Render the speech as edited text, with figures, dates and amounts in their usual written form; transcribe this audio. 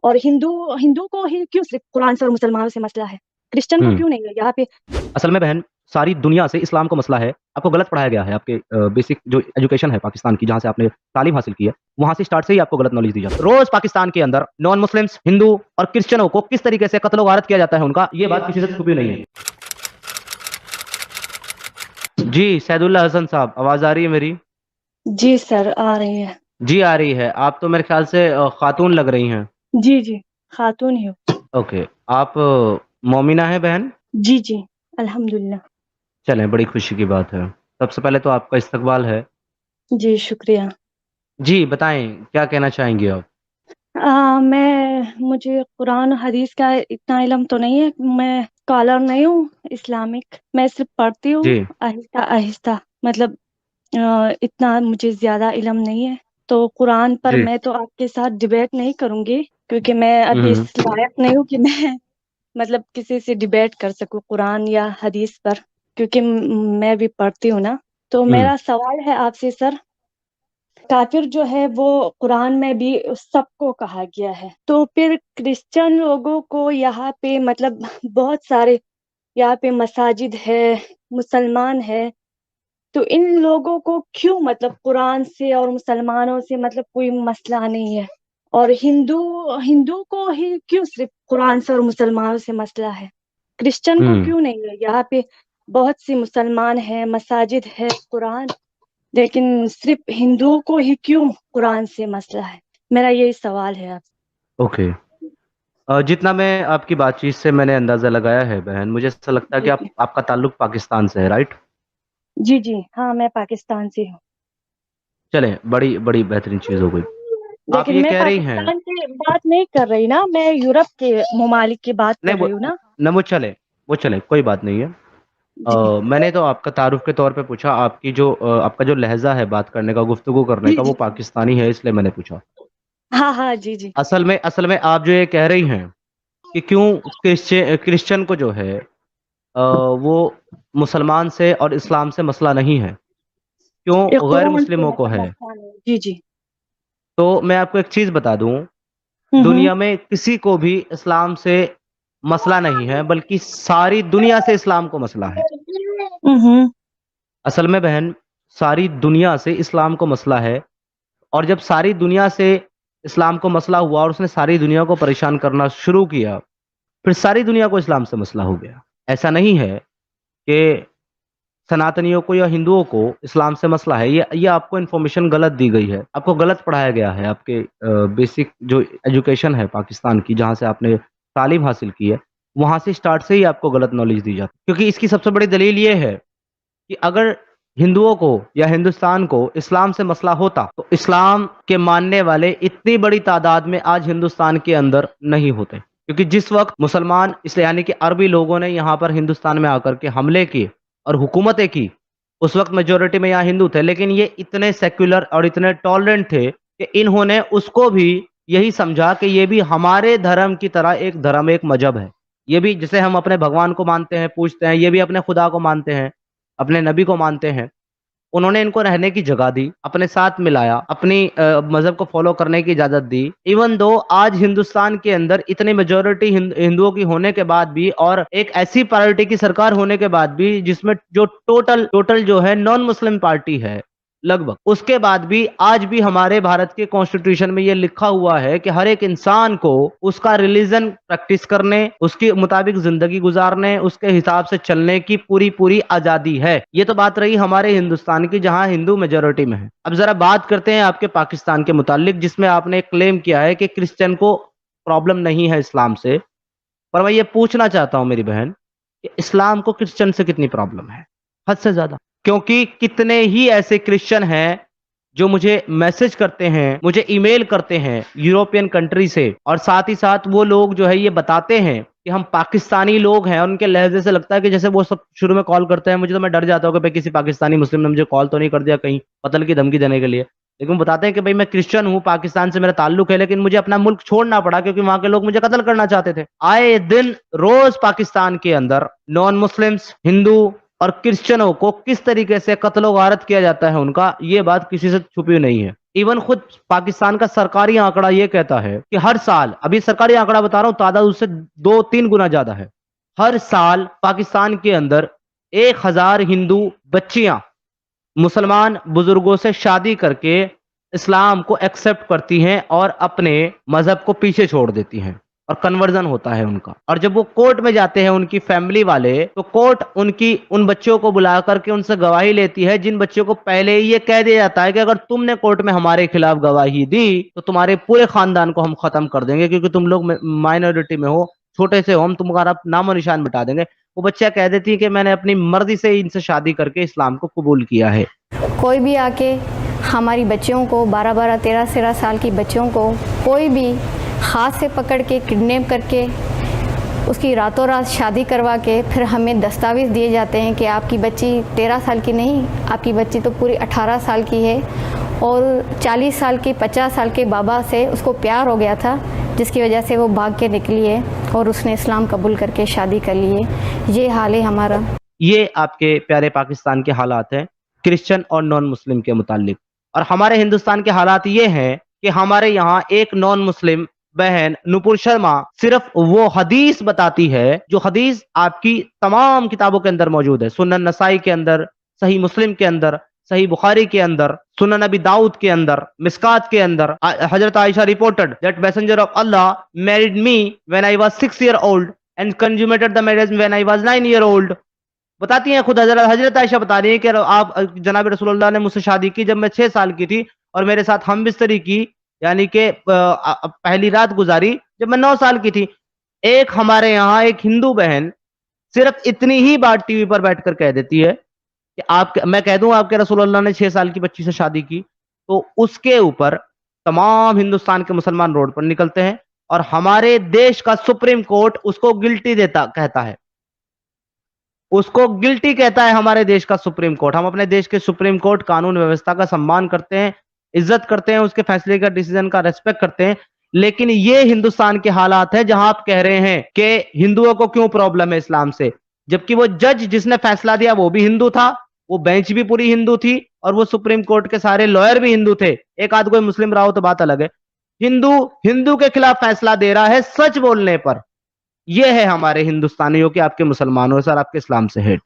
اور ہندو کو ہی کیوں صرف قرآن سے اور مسلمانوں سے مسئلہ ہے، کرسچن کو کیوں نہیں ہے یہاں پہ؟ اصل میں بہن ساری دنیا سے اسلام کو مسئلہ ہے، آپ کو غلط پڑھایا گیا ہے، آپ کے بیسک جو ایجوکیشن ہے پاکستان کی، جہاں سے آپ نے تعلیم حاصل کی ہے، وہاں سے اسٹارٹ سے ہی آپ کو غلط نالج دی جاتی ہے۔ روز پاکستان کے اندر نان مسلمس، ہندو اور کرسچنوں کو کس طریقے سے قتل و غارت کیا جاتا ہے ان کا، یہ بات کسی سے چھپی نہیں ہے۔ جی سید اللہ حسن صاحب، آواز آ رہی ہے میری؟ جی سر آ رہی ہے۔ جی آ رہی ہے۔ آپ تو میرے خیال سے خاتون لگ رہی ہیں۔ جی جی خاتون ہی ہوں۔ اوکے، آپ مومنہ ہیں بہن؟ جی جی الحمدللہ۔ چلیں، بڑی خوشی کی بات ہے۔ سب سے پہلے تو آپ کا استقبال ہے۔ جی شکریہ۔ جی بتائیں، کیا کہنا چاہیں گے آپ؟ مجھے قرآن و حدیث کا اتنا علم تو نہیں ہے، میں اسکالر نہیں ہوں اسلامک، میں صرف پڑھتی ہوں جی آہستہ آہستہ، مطلب اتنا مجھے زیادہ علم نہیں ہے، تو قرآن پر جی میں تو آپ کے ساتھ ڈیبیٹ نہیں کروں گی، کیونکہ میں ابھی ہوں اس لائق نہیں ہوں کہ میں مطلب کسی سے ڈیبیٹ کر سکوں قرآن یا حدیث پر، کیونکہ میں بھی پڑھتی ہوں نا۔ تو ہوں میرا سوال ہے آپ سے سر، کافر جو ہے وہ قرآن میں بھی سب کو کہا گیا ہے، تو پھر کرسچن لوگوں کو یہاں پہ مطلب بہت سارے یہاں پہ مساجد ہے، مسلمان ہے، تو ان لوگوں کو کیوں مطلب قرآن سے اور مسلمانوں سے مطلب کوئی مسئلہ نہیں ہے، اور ہندو کو ہی کیوں صرف قرآن سے اور مسلمانوں سے مسئلہ ہے، کرسچن کو ہوں کیوں نہیں ہے؟ یہاں پہ بہت سی مسلمان ہیں، مساجد ہے، قرآن، لیکن صرف ہندوؤں کو ہی کیوں قرآن سے مسئلہ ہے؟ میرا یہی سوال ہے آپ۔ اوکے، جتنا میں آپ کی بات چیت سے میں نے اندازہ لگایا ہے بہن، مجھے ایسا لگتا ہے جی کہ جی آپ کا تعلق پاکستان سے ہے، رائٹ؟ جی جی ہاں میں پاکستان سے ہوں، چلیں، بڑی بڑی بہترین چیز ہو گئی۔ آپ لیکن یہ میں کہہ رہی ہیں، پاکستان کی بات نہیں کر رہی نا، میں یورپ کے ممالک کی بات نہیں کر رہی ہوں نا۔ نہ وہ چلے کوئی بات نہیں ہے۔ جی میں نے تو آپ کا تعارف کے طور پہ پوچھا، آپ کا جو لہجہ ہے بات کرنے کا، گفتگو کرنے جی کا، وہ جی پاکستانی ہے، اس لیے میں نے پوچھا۔ ہاں ہاں جی جی اصل میں آپ جو یہ کہہ رہی ہیں کہ کیوں کرسچن کو جو ہے وہ مسلمان سے اور اسلام سے مسئلہ نہیں ہے، کیوں یہ غیر قرآن سے مسلموں کو مطلب ہے، مسئلہ نہیں۔ جی جی تو میں آپ کو ایک چیز بتا دوں، ہوں دنیا میں کسی کو بھی اسلام سے مسئلہ نہیں ہے، بلکہ ساری دنیا سے اسلام کو مسئلہ ہے۔ ہوں اصل میں بہن ساری دنیا سے اسلام کو مسئلہ ہے، اور جب ساری دنیا سے اسلام کو مسئلہ ہوا اور اس نے ساری دنیا کو پریشان کرنا شروع کیا، پھر ساری دنیا کو اسلام سے مسئلہ ہو گیا۔ ایسا نہیں ہے کہ سناتنیوں کو یا ہندوؤں کو اسلام سے مسئلہ ہے، یہ آپ کو انفارمیشن غلط دی گئی ہے، آپ کو غلط پڑھایا گیا ہے، آپ کے بیسک جو ایجوکیشن ہے پاکستان کی، جہاں سے آپ نے تعلیم حاصل کی ہے، وہاں سے اسٹارٹ سے ہی آپ کو غلط نالج دی جاتی ہے۔ کیونکہ اس کی سب سے بڑی دلیل یہ ہے کہ اگر ہندوؤں کو یا ہندوستان کو اسلام سے مسئلہ ہوتا تو اسلام کے ماننے والے اتنی بڑی تعداد میں آج ہندوستان کے اندر نہیں ہوتے، کیونکہ جس وقت مسلمان یعنی کہ عربی لوگوں نے یہاں پر ہندوستان میں آ کر کے حملے کیے اور حکومتیں کی، اس وقت میجورٹی میں یہاں ہندو تھے، لیکن یہ اتنے سیکولر اور اتنے ٹالرنٹ تھے کہ انہوں نے اس کو بھی یہی سمجھا کہ یہ بھی ہمارے دھرم کی طرح ایک دھرم، ایک مذہب ہے، یہ بھی جسے ہم اپنے بھگوان کو مانتے ہیں، پوجتے ہیں، یہ بھی اپنے خدا کو مانتے ہیں، اپنے نبی کو مانتے ہیں۔ انہوں نے ان کو رہنے کی جگہ دی، اپنے ساتھ ملایا، اپنی مذہب کو فالو کرنے کی اجازت دی، ایون دو آج ہندوستان کے اندر اتنی میجورٹی ہندوؤں کی ہونے کے بعد بھی، اور ایک ایسی پارٹی کی سرکار ہونے کے بعد بھی جس میں جو ٹوٹل جو ہے نان مسلم پارٹی ہے لگ بھگ، اس کے بعد بھی آج بھی ہمارے بھارت کے کانسٹیٹیوشن میں یہ لکھا ہوا ہے کہ ہر ایک انسان کو اس کا ریلیجن پریکٹس کرنے، اس کے مطابق زندگی گزارنے، اس کے حساب سے چلنے کی پوری آزادی ہے۔ یہ تو بات رہی ہمارے ہندوستان کی، جہاں ہندو میجورٹی میں ہے۔ اب ذرا بات کرتے ہیں آپ کے پاکستان کے متعلق، جس میں آپ نے کلیم کیا ہے کہ کرسچن کو پرابلم نہیں ہے اسلام سے، پر میں یہ پوچھنا چاہتا ہوں میری بہن کہ اسلام کو کرسچن سے کتنی پرابلم ہے؟ حد سے زیادہ، کیونکہ کتنے ہی ایسے کرسچن ہیں جو مجھے میسج کرتے ہیں، مجھے ای میل کرتے ہیں یوروپین کنٹری سے، اور ساتھ ہی ساتھ وہ لوگ جو ہے یہ بتاتے ہیں کہ ہم پاکستانی لوگ ہیں، اور ان کے لہجے سے لگتا ہے کہ جیسے وہ سب شروع میں کال کرتے ہیں، مجھے تو میں ڈر جاتا ہوں کہ بھائی کسی پاکستانی مسلم نے مجھے کال تو نہیں کر دیا کہیں قتل کی دھمکی دینے کے لیے، لیکن وہ بتاتے ہیں کہ بھائی میں کرسچن ہوں، پاکستان سے میرا تعلق ہے، لیکن مجھے اپنا ملک چھوڑنا پڑا کیونکہ وہاں کے لوگ مجھے قتل کرنا چاہتے تھے۔ آئے دن روز پاکستان کے اندر نان مسلمس، ہندو اور کرسچنوں کو کس طریقے سے قتل و غارت کیا جاتا ہے ان کا، یہ بات کسی سے چھپی نہیں ہے۔ ایون خود پاکستان کا سرکاری آنکڑا یہ کہتا ہے کہ ہر سال، ابھی سرکاری آنکڑا بتا رہا ہوں، تعداد اس سے 2-3 گنا زیادہ ہے، ہر سال پاکستان کے اندر 1000 ہندو بچیاں مسلمان بزرگوں سے شادی کر کے اسلام کو ایکسپٹ کرتی ہیں اور اپنے مذہب کو پیچھے چھوڑ دیتی ہیں، اور کنورژن ہوتا ہے ان کا. اور جب وہ کورٹ میں جاتے ہیں ان کی فیملی والے، تو کورٹ ان بچوں کو بلا کر کے ان سے گواہی لیتی ہے، جن بچوں کو پہلے ہی یہ کہہ دیا جاتا ہے کہ اگر تم نے کورٹ میں ہمارے خلاف گواہی دی تو تمہارے پورے خاندان کو ہم ختم کر دیں گے، کیونکہ تم لوگ مائنورٹی میں ہو، چھوٹے سے ہو، ہم تمہارا نام و نشان مٹا دیں گے. وہ بچہ کہہ دیتی ہے کہ میں نے اپنی مرضی سے ان سے شادی کر کے اسلام کو قبول کیا ہے. کوئی بھی آ کے ہماری بچیوں کو 12 13 سال کی بچیوں کو کوئی بھی ہاتھ سے پکڑ کے کڈنیپ کر کے اس کی راتوں رات شادی کروا کے پھر ہمیں دستاویز دیے جاتے ہیں کہ آپ کی بچی 13 سال کی نہیں، آپ کی بچی تو پوری 18 سال کی ہے، اور 40 سال کی 50 سال کے بابا سے اس کو پیار ہو گیا تھا، جس کی وجہ سے وہ بھاگ کے نکلی ہے اور اس نے اسلام قبول کر کے شادی کر لی ہے. یہ حال ہے ہمارا. یہ آپ کے پیارے پاکستان کے حالات ہیں کرسچن اور نان مسلم کے متعلق. اور ہمارے ہندوستان کے حالات یہ ہیں کہ ہمارے یہاں ایک نان مسلم بہن نپور شرما صرف وہ حدیث بتاتی ہے جو حدیث آپ کی تمام کتابوں کے اندر موجود ہے، سنن نسائی کے اندر، صحیح مسلم کے اندر، صحیح بخاری کے اندر، سنن نبی داؤد کے اندر، مسکات کے اندر. حضرت عائشہ reported that messenger of Allah married me when I was 6 year old and consummated the marriage when I was 9 year old. بتاتی ہیں خود حضرت عائشہ بتا رہی ہیں کہ آپ جناب رسول اللہ نے مجھ سے شادی کی جب میں 6 سال کی تھی، اور میرے ساتھ ہم بستری کی، یعنی کہ پہلی رات گزاری جب میں 9 سال کی تھی. ایک ہمارے یہاں ایک ہندو بہن صرف اتنی ہی بات ٹی وی پر بیٹھ کر کہہ دیتی ہے کہ میں کہہ دوں آپ کے رسول اللہ نے 6 سال کی بچی سے شادی کی، تو اس کے اوپر تمام ہندوستان کے مسلمان روڈ پر نکلتے ہیں، اور ہمارے دیش کا سپریم کورٹ اس کو گلٹی کہتا ہے، اس کو گلٹی کہتا ہے ہمارے دیش کا سپریم کورٹ. ہم اپنے دیش کے سپریم کورٹ قانون ویوستھا کا سمان کرتے ہیں، عزت کرتے ہیں، اس کے فیصلے کا ڈیسیژن کا ریسپیکٹ کرتے ہیں. لیکن یہ ہندوستان کے حالات ہیں جہاں آپ کہہ رہے ہیں کہ ہندوؤں کو کیوں پرابلم ہے اسلام سے، جبکہ وہ جج جس نے فیصلہ دیا وہ بھی ہندو تھا، وہ بینچ بھی پوری ہندو تھی، اور وہ سپریم کورٹ کے سارے لائر بھی ہندو تھے. ایک آدھ کوئی مسلم رہا ہو تو بات الگ ہے. ہندو کے خلاف فیصلہ دے رہا ہے سچ بولنے پر. یہ ہے ہمارے ہندوستانیوں کے، آپ کے مسلمانوں سے اور آپ کے اسلام سے ہیٹ.